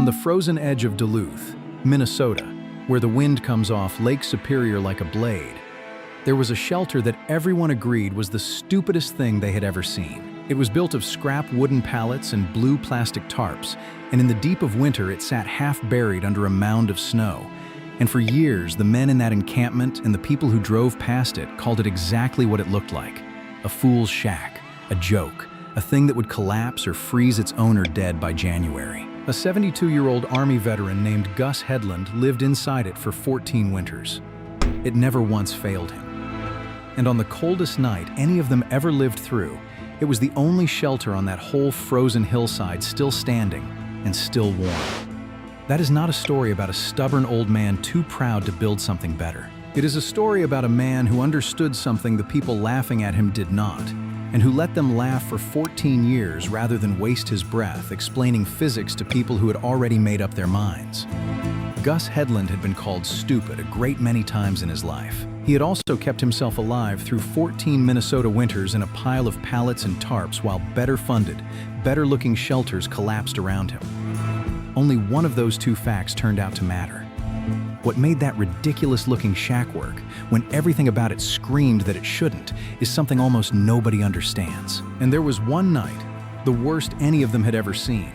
On the frozen edge of Duluth, Minnesota, where the wind comes off Lake Superior like a blade, there was a shelter that everyone agreed was the stupidest thing they had ever seen. It was built of scrap wooden pallets and blue plastic tarps, and in the deep of winter it sat half buried under a mound of snow. And for years, the men in that encampment and the people who drove past it called it exactly what it looked like: a fool's shack, a joke, a thing that would collapse or freeze its owner dead by January. A 72-year-old Army veteran named Gus Hedlund lived inside it for 14 winters. It never once failed him. And on the coldest night any of them ever lived through, it was the only shelter on that whole frozen hillside still standing and still warm. That is not a story about a stubborn old man too proud to build something better. It is a story about a man who understood something the people laughing at him did not, and who let them laugh for 14 years rather than waste his breath explaining physics to people who had already made up their minds. Gus Hedlund had been called stupid a great many times in his life. He had also kept himself alive through 14 Minnesota winters in a pile of pallets and tarps while better-funded, better-looking shelters collapsed around him. Only one of those two facts turned out to matter. What made that ridiculous-looking shack work, when everything about it screamed that it shouldn't, is something almost nobody understands. And there was one night, the worst any of them had ever seen,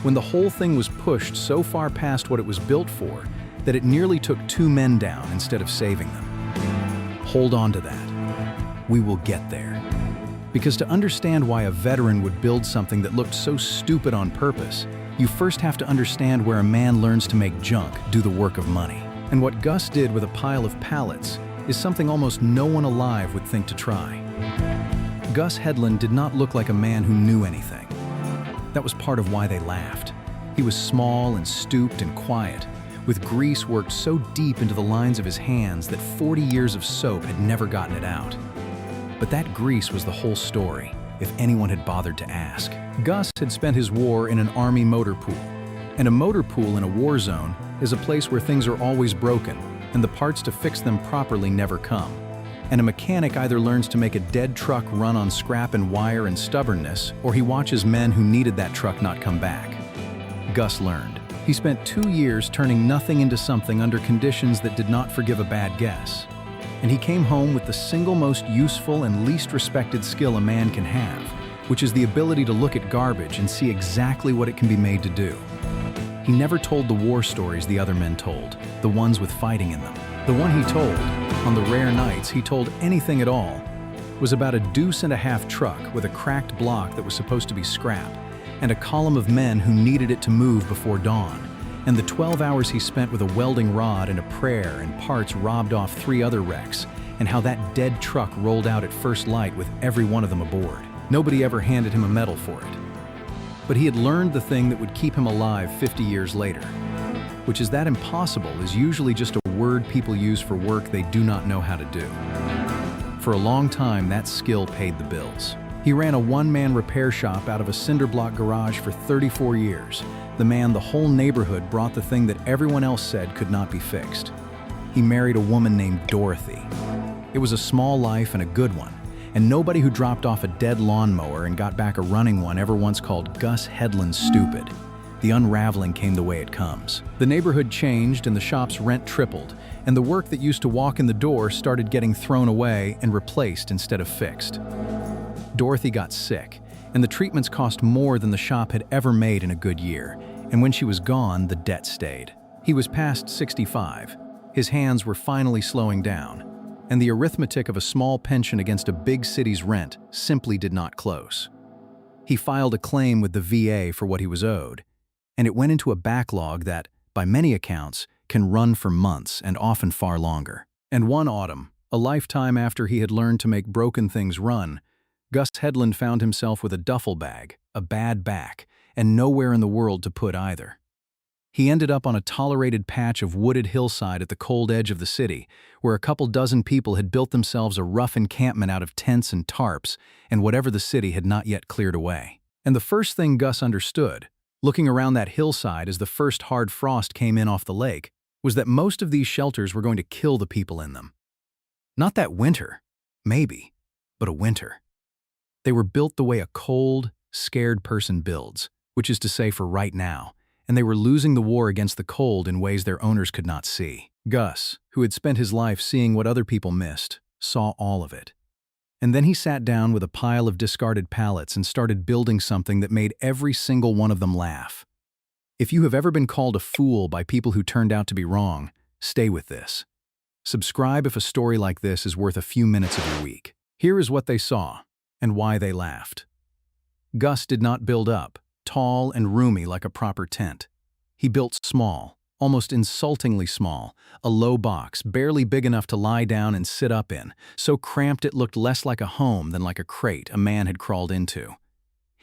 when the whole thing was pushed so far past what it was built for that it nearly took 2 men down instead of saving them. Hold on to that. We will get there. Because to understand why a veteran would build something that looked so stupid on purpose, you first have to understand where a man learns to make junk do the work of money. And what Gus did with a pile of pallets is something almost no one alive would think to try. Gus Hedlund did not look like a man who knew anything. That was part of why they laughed. He was small and stooped and quiet, with grease worked so deep into the lines of his hands that 40 years of soap had never gotten it out. But that grease was the whole story, if anyone had bothered to ask. Gus had spent his war in an Army motor pool, and a motor pool in a war zone is a place where things are always broken, and the parts to fix them properly never come. And a mechanic either learns to make a dead truck run on scrap and wire and stubbornness, or he watches men who needed that truck not come back. Gus learned. He spent 2 years turning nothing into something under conditions that did not forgive a bad guess. And he came home with the single most useful and least respected skill a man can have, which is the ability to look at garbage and see exactly what it can be made to do. He never told the war stories the other men told, the ones with fighting in them. The one he told, on the rare nights he told anything at all, was about a 1.5-deuce truck with a cracked block that was supposed to be scrap, and a column of men who needed it to move before dawn, and the 12 hours he spent with a welding rod and a prayer and parts robbed off 3 other wrecks, and how that dead truck rolled out at first light with every one of them aboard. Nobody ever handed him a medal for it. But he had learned the thing that would keep him alive 50 years later, which is that impossible is usually just a word people use for work they do not know how to do. For a long time, that skill paid the bills. He ran a one-man repair shop out of a cinder block garage for 34 years, the man the whole neighborhood brought the thing that everyone else said could not be fixed. He married a woman named Dorothy. It was a small life and a good one, and nobody who dropped off a dead lawnmower and got back a running one ever once called Gus Hedlund stupid. The unraveling came the way it comes. The neighborhood changed and the shop's rent tripled, and the work that used to walk in the door started getting thrown away and replaced instead of fixed. Dorothy got sick, and the treatments cost more than the shop had ever made in a good year, and when she was gone, the debt stayed. He was past 65. His hands were finally slowing down, and the arithmetic of a small pension against a big city's rent simply did not close. He filed a claim with the VA for what he was owed, and it went into a backlog that, by many accounts, can run for months and often far longer. And one autumn, a lifetime after he had learned to make broken things run, Gus Hedlund found himself with a duffel bag, a bad back, and nowhere in the world to put either. He ended up on a tolerated patch of wooded hillside at the cold edge of the city, where a couple dozen people had built themselves a rough encampment out of tents and tarps and whatever the city had not yet cleared away. And the first thing Gus understood, looking around that hillside as the first hard frost came in off the lake, was that most of these shelters were going to kill the people in them. Not that winter, maybe, but a winter. They were built the way a cold, scared person builds, which is to say for right now, and they were losing the war against the cold in ways their owners could not see. Gus, who had spent his life seeing what other people missed, saw all of it. And then he sat down with a pile of discarded pallets and started building something that made every single one of them laugh. If you have ever been called a fool by people who turned out to be wrong, stay with this. Subscribe if a story like this is worth a few minutes of your week. Here is what they saw, and why they laughed. Gus did not build up, tall and roomy like a proper tent. He built small, almost insultingly small, a low box, barely big enough to lie down and sit up in, so cramped it looked less like a home than like a crate a man had crawled into.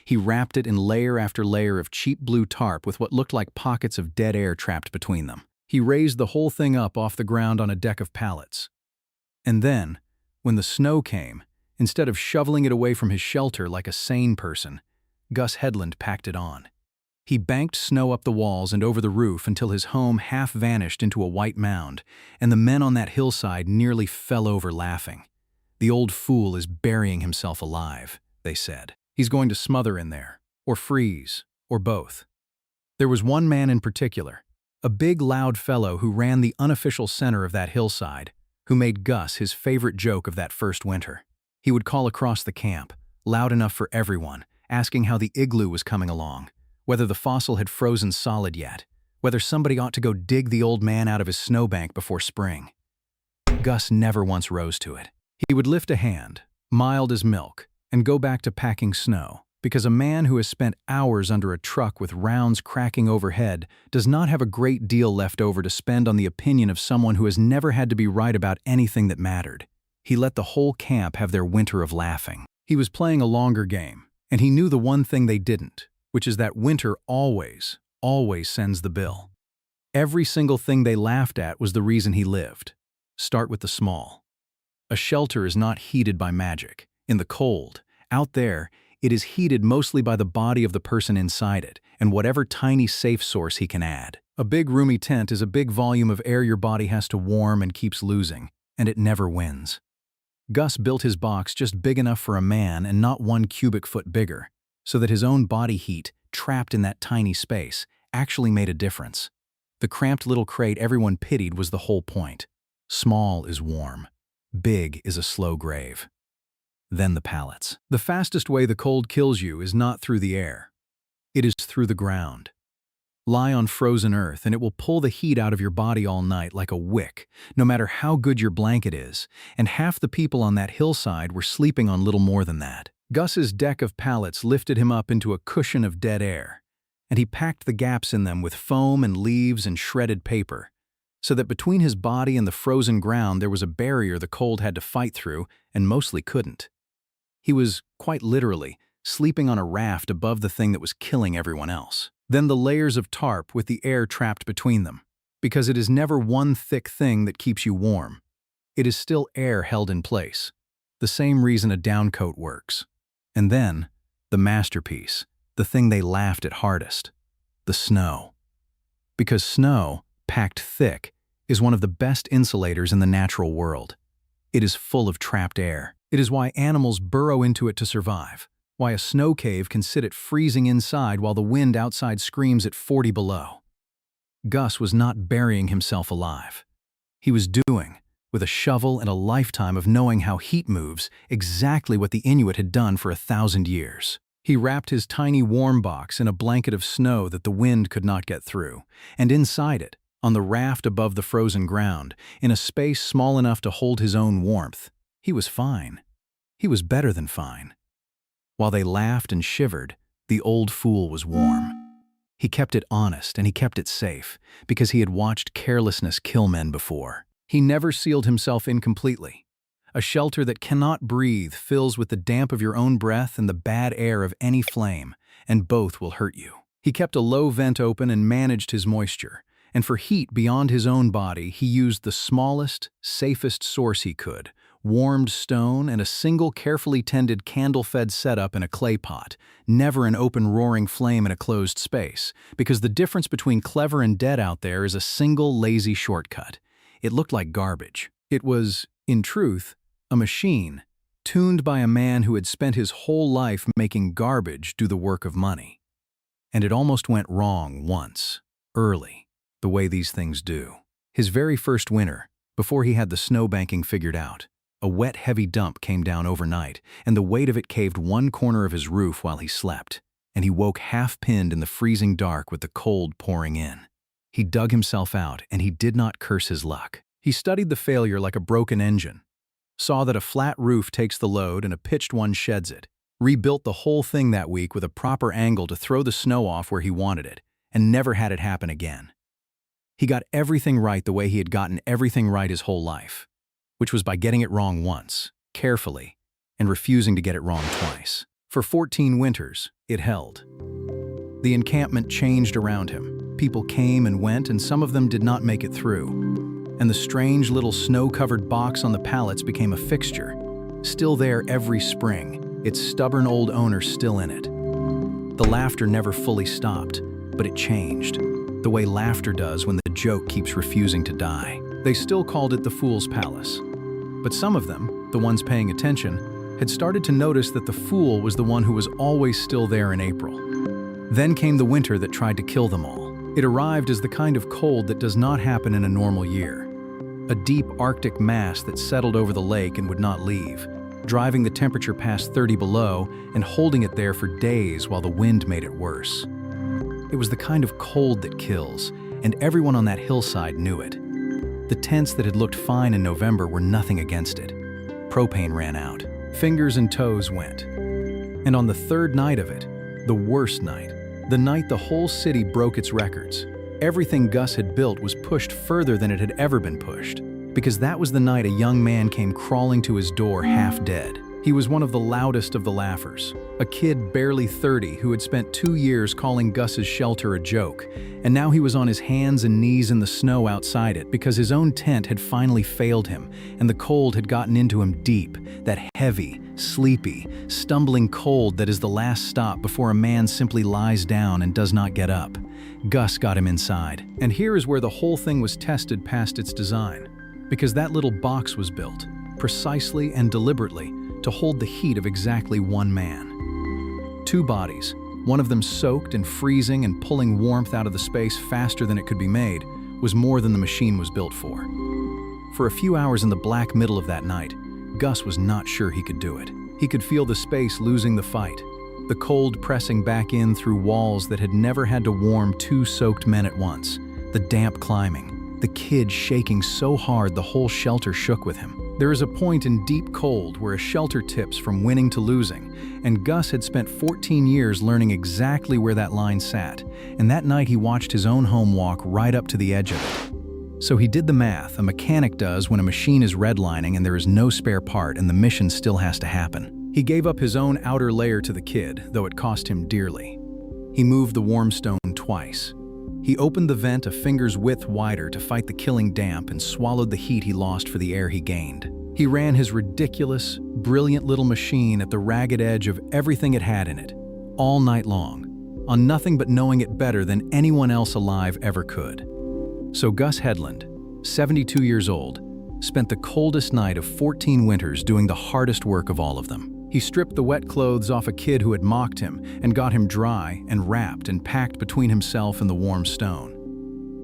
He wrapped it in layer after layer of cheap blue tarp with what looked like pockets of dead air trapped between them. He raised the whole thing up off the ground on a deck of pallets. And then, when the snow came, instead of shoveling it away from his shelter like a sane person, Gus Hedlund packed it on. He banked snow up the walls and over the roof until his home half vanished into a white mound, and the men on that hillside nearly fell over laughing. "The old fool is burying himself alive," they said. "He's going to smother in there, or freeze, or both." There was one man in particular, a big, loud fellow who ran the unofficial center of that hillside, who made Gus his favorite joke of that first winter. He would call across the camp, loud enough for everyone, asking how the igloo was coming along, whether the fossil had frozen solid yet, whether somebody ought to go dig the old man out of his snowbank before spring. Gus never once rose to it. He would lift a hand, mild as milk, and go back to packing snow, because a man who has spent hours under a truck with rounds cracking overhead does not have a great deal left over to spend on the opinion of someone who has never had to be right about anything that mattered. He let the whole camp have their winter of laughing. He was playing a longer game, and he knew the one thing they didn't, which is that winter always sends the bill. Every single thing they laughed at was the reason he lived. Start with the small. A shelter is not heated by magic. In the cold, out there, it is heated mostly by the body of the person inside it and whatever tiny safe source he can add. A big roomy tent is a big volume of air your body has to warm and keeps losing, and it never wins. Gus built his box just big enough for a man and not 1 cubic foot bigger, so that his own body heat, trapped in that tiny space, actually made a difference. The cramped little crate everyone pitied was the whole point. Small is warm. Big is a slow grave. Then the pallets. The fastest way the cold kills you is not through the air. It is through the ground. Lie on frozen earth and it will pull the heat out of your body all night like a wick, no matter how good your blanket is, and half the people on that hillside were sleeping on little more than that. Gus's deck of pallets lifted him up into a cushion of dead air, and he packed the gaps in them with foam and leaves and shredded paper, so that between his body and the frozen ground there was a barrier the cold had to fight through and mostly couldn't. He was, quite literally, sleeping on a raft above the thing that was killing everyone else. Then the layers of tarp with the air trapped between them, because it is never one thick thing that keeps you warm. It is still air held in place, the same reason a downcoat works. And then, the masterpiece, the thing they laughed at hardest, the snow. Because snow, packed thick, is one of the best insulators in the natural world. It is full of trapped air. It is why animals burrow into it to survive, why a snow cave can sit at freezing inside while the wind outside screams at 40 below. Gus was not burying himself alive. He was doing, with a shovel and a lifetime of knowing how heat moves, exactly what the Inuit had done for 1,000 years. He wrapped his tiny warm box in a blanket of snow that the wind could not get through, and inside it, on the raft above the frozen ground, in a space small enough to hold his own warmth, he was fine. He was better than fine. While they laughed and shivered, the old fool was warm. He kept it honest and he kept it safe, because he had watched carelessness kill men before. He never sealed himself in completely. A shelter that cannot breathe fills with the damp of your own breath and the bad air of any flame, and both will hurt you. He kept a low vent open and managed his moisture, and for heat beyond his own body, he used the smallest, safest source he could, warmed stone and a single carefully tended candle-fed setup in a clay pot, never an open roaring flame in a closed space, because the difference between clever and dead out there is a single lazy shortcut. It looked like garbage. It was, in truth, a machine, tuned by a man who had spent his whole life making garbage do the work of money. And it almost went wrong once, early, the way these things do. His very first winter, before he had the snowbanking figured out, a wet, heavy dump came down overnight, and the weight of it caved one corner of his roof while he slept, and he woke half-pinned in the freezing dark with the cold pouring in. He dug himself out, and he did not curse his luck. He studied the failure like a broken engine, saw that a flat roof takes the load and a pitched one sheds it, rebuilt the whole thing that week with a proper angle to throw the snow off where he wanted it, and never had it happen again. He got everything right the way he had gotten everything right his whole life, which was by getting it wrong once, carefully, and refusing to get it wrong twice. For 14 winters, it held. The encampment changed around him. People came and went, and some of them did not make it through. And the strange little snow-covered box on the pallets became a fixture, still there every spring, its stubborn old owner still in it. The laughter never fully stopped, but it changed, the way laughter does when the joke keeps refusing to die. They still called it the Fool's Palace. But some of them, the ones paying attention, had started to notice that the fool was the one who was always still there in April. Then came the winter that tried to kill them all. It arrived as the kind of cold that does not happen in a normal year. A deep Arctic mass that settled over the lake and would not leave, driving the temperature past 30 below and holding it there for days while the wind made it worse. It was the kind of cold that kills, and everyone on that hillside knew it. The tents that had looked fine in November were nothing against it. Propane ran out. Fingers and toes went. And on the third night of it, the worst night, the night the whole city broke its records, everything Gus had built was pushed further than it had ever been pushed, because that was the night a young man came crawling to his door half dead. He was one of the loudest of the laughers, a kid barely 30 who had spent 2 years calling Gus's shelter a joke, and now he was on his hands and knees in the snow outside it because his own tent had finally failed him, and the cold had gotten into him deep, that heavy, sleepy, stumbling cold that is the last stop before a man simply lies down and does not get up. Gus got him inside, and here is where the whole thing was tested past its design, because that little box was built, precisely and deliberately, to hold the heat of exactly one man. 2 bodies, one of them soaked and freezing and pulling warmth out of the space faster than it could be made, was more than the machine was built for. For a few hours in the black middle of that night, Gus was not sure he could do it. He could feel the space losing the fight, the cold pressing back in through walls that had never had to warm 2 soaked men at once, the damp climbing, the kid shaking so hard the whole shelter shook with him. There is a point in deep cold where a shelter tips from winning to losing, and Gus had spent 14 years learning exactly where that line sat, and that night he watched his own home walk right up to the edge of it. So he did the math a mechanic does when a machine is redlining and there is no spare part and the mission still has to happen. He gave up his own outer layer to the kid, though it cost him dearly. He moved the warm stone twice. He opened the vent a finger's width wider to fight the killing damp and swallowed the heat he lost for the air he gained. He ran his ridiculous, brilliant little machine at the ragged edge of everything it had in it, all night long, on nothing but knowing it better than anyone else alive ever could. So Gus Hedlund, 72 years old, spent the coldest night of 14 winters doing the hardest work of all of them. He stripped the wet clothes off a kid who had mocked him and got him dry and wrapped and packed between himself and the warm stone.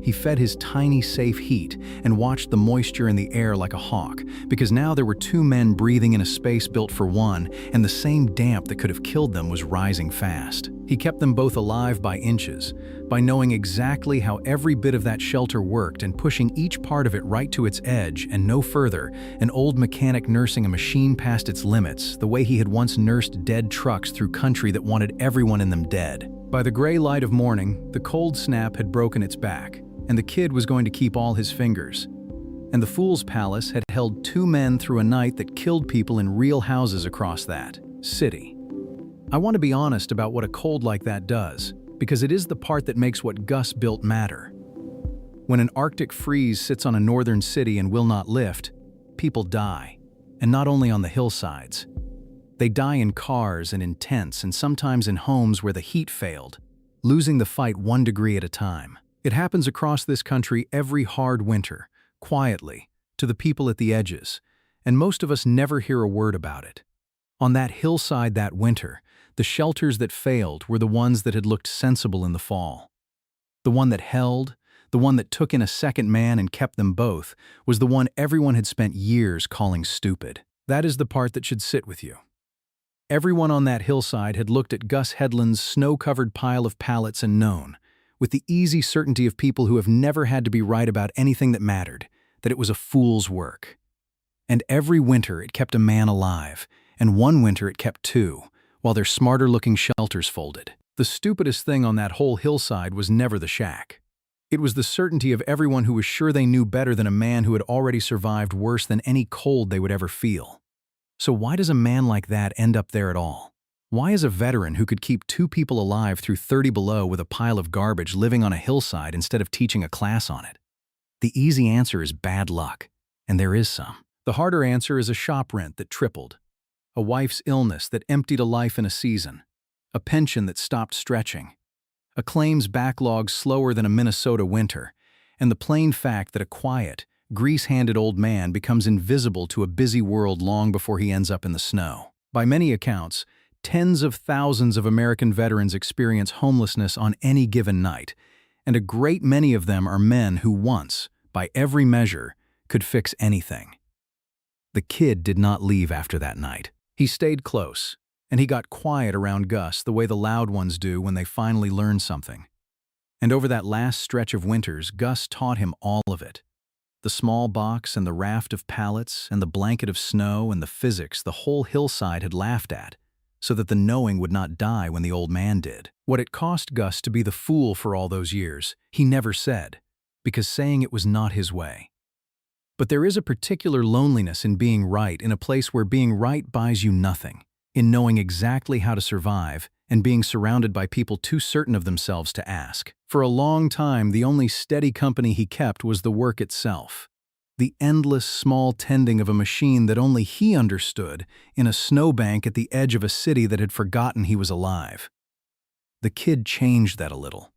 He fed his tiny, safe heat and watched the moisture in the air like a hawk, because now there were 2 men breathing in a space built for one, and the same damp that could have killed them was rising fast. He kept them both alive by inches, by knowing exactly how every bit of that shelter worked and pushing each part of it right to its edge and no further, an old mechanic nursing a machine past its limits, the way he had once nursed dead trucks through country that wanted everyone in them dead. By the gray light of morning, the cold snap had broken its back, and the kid was going to keep all his fingers. And the Fool's Palace had held 2 men through a night that killed people in real houses across that city. I want to be honest about what a cold like that does, because it is the part that makes what Gus built matter. When an Arctic freeze sits on a northern city and will not lift, people die, and not only on the hillsides. They die in cars and in tents and sometimes in homes where the heat failed, losing the fight 1 degree at a time. It happens across this country every hard winter, quietly, to the people at the edges, and most of us never hear a word about it. On that hillside that winter, The shelters that failed were the ones that had looked sensible in the fall. The one that held, the one that took in a second man and kept them both, was the one everyone had spent years calling stupid. That is the part that should sit with you. Everyone on that hillside had looked at Gus Hedlund's snow-covered pile of pallets and known, with the easy certainty of people who have never had to be right about anything that mattered, that it was a fool's work. And every winter it kept a man alive, and one winter it kept two, while their smarter-looking shelters folded. The stupidest thing on that whole hillside was never the shack. It was the certainty of everyone who was sure they knew better than a man who had already survived worse than any cold they would ever feel. So why does a man like that end up there at all? Why is a veteran who could keep two people alive through 30 below with a pile of garbage living on a hillside instead of teaching a class on it? The easy answer is bad luck, and there is some. The harder answer is a shop rent that tripled, a wife's illness that emptied a life in a season, a pension that stopped stretching, a claims backlog slower than a Minnesota winter, and the plain fact that a quiet, grease-handed old man becomes invisible to a busy world long before he ends up in the snow. By many accounts, tens of thousands of American veterans experience homelessness on any given night, and a great many of them are men who once, by every measure, could fix anything. The kid did not leave after that night. He stayed close, and he got quiet around Gus the way the loud ones do when they finally learn something. And over that last stretch of winters, Gus taught him all of it. The small box and the raft of pallets and the blanket of snow and the physics the whole hillside had laughed at, so that the knowing would not die when the old man did. What it cost Gus to be the fool for all those years, he never said, because saying it was not his way. But there is a particular loneliness in being right in a place where being right buys you nothing, in knowing exactly how to survive and being surrounded by people too certain of themselves to ask. For a long time, the only steady company he kept was the work itself. The endless small tending of a machine that only he understood in a snowbank at the edge of a city that had forgotten he was alive. The kid changed that a little,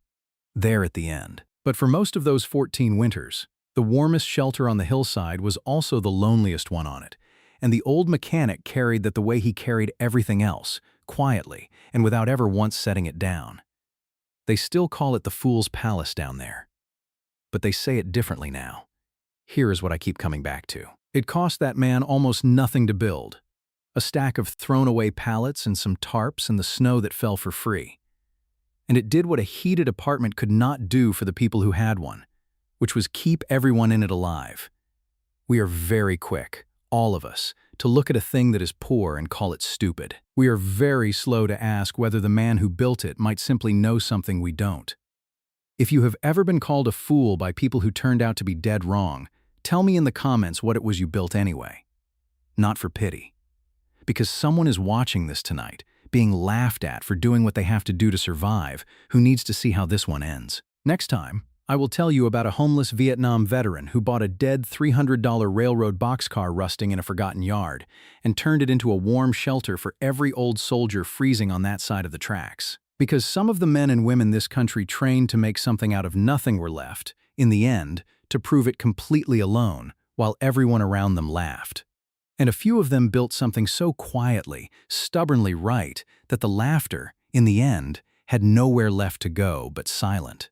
there at the end. But for most of those 14 winters, the warmest shelter on the hillside was also the loneliest one on it, and the old mechanic carried that the way he carried everything else, quietly and without ever once setting it down. They still call it the Fool's Palace down there, but they say it differently now. Here is what I keep coming back to. It cost that man almost nothing to build. A stack of thrown-away pallets and some tarps and the snow that fell for free. And it did what a heated apartment could not do for the people who had one, which was keep everyone in it alive. We are very quick, all of us, to look at a thing that is poor and call it stupid. We are very slow to ask whether the man who built it might simply know something we don't. If you have ever been called a fool by people who turned out to be dead wrong, tell me in the comments what it was you built anyway. Not for pity. Because someone is watching this tonight, being laughed at for doing what they have to do to survive, who needs to see how this one ends. Next time, I will tell you about a homeless Vietnam veteran who bought a dead $300 railroad boxcar rusting in a forgotten yard and turned it into a warm shelter for every old soldier freezing on that side of the tracks. Because some of the men and women this country trained to make something out of nothing were left, in the end, to prove it completely alone, while everyone around them laughed. And a few of them built something so quietly, stubbornly right, that the laughter, in the end, had nowhere left to go but silent.